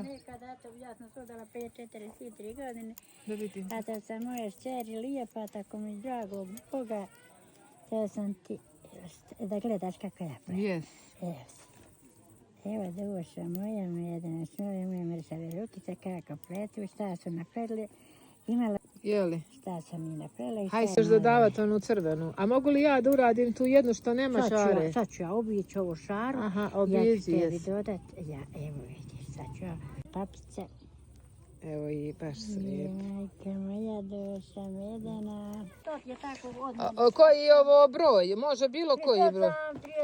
Nekada, ja sam sudala 53 godine. Da vidim. Kada sam moja šćeri lijepa, tako mi drago Boga, da sam ti, da gledaš kako ja pravim. Yes. Evo duša moja, medena snove, moje mrsave rukice, kako pletu, šta su napravili. Imala Jeli? šta sam mi napravila. Haj ćeš dodavati onu crvenu. A mogu li ja da uradim tu jednu što nema šare? Sad ću ja obići ovu šaru. Aha, Ja ću tebi jes. dodat. Evo vidiš, sad ću ja papice. Evo i baš se lijepo. Majka moja duša medena. To je tako odmah. Koji je ovo broj? Može bilo koji broj?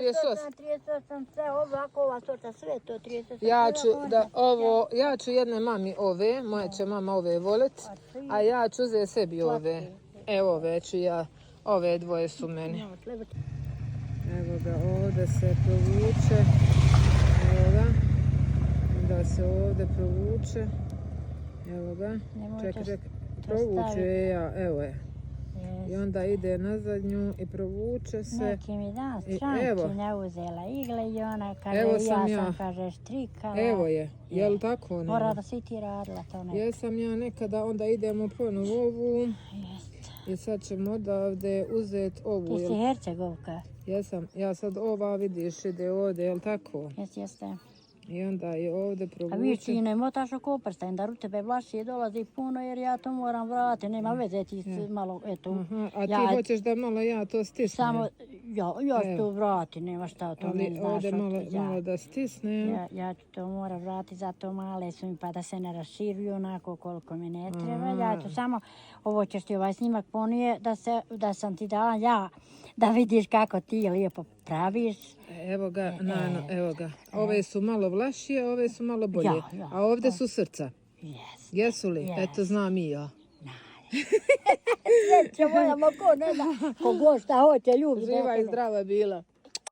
38, sve ovako, ova sorta, sve to 38. Ja ću jedne mami ove, moja će mama ove volet, a ja ću uzeti sebi ove. Evo ove ću ja, ove dvoje su meni. Evo ga, ovdje se provuče, evo ga, da se ovdje provuče, evo ga, čekaj, provuče ja, evo je. I onda ide na zadnju i provuče se. Neki mi dan strančina uzela igle i ona kaže, ja sam kaže štrikala. Evo je, jel tako? Mora da si ti radila to nekada. Jesam ja nekada, onda idemo ponovo ovu. I sad ćemo odavde uzeti ovu. Ti si Hercegovka. Jesam, ja sad ova vidiš ide ovdje, jel tako? Jeste. I onda je ovdje provuče. A vi ti ne motaš oko prsten, da u tebe vlašije dolazi puno jer ja to moram vratiti, nema veze ti malo, eto. Aha, a ti hoćeš da malo ja to stisnem? Samo, ja ću to vrati, nema šta to meni znaš. Ovdje malo da stisnem. Ja ću to moram vratiti, zato male su mi pa da se ne raširuju onako koliko mi ne treba. Ja ću samo, ovo ćeš ti ovaj snimak ponije da sam ti dala ja, da vidiš kako ti lijepo praviš. Evo ga, evo ga. Ove su malo vlašije, ove su malo bolje. A ovdje su srca. Jesu li? Eto, znam i ja. Sreće moja, ko ne da, ko god šta hoće, ljubi. Živa i zdrava bila.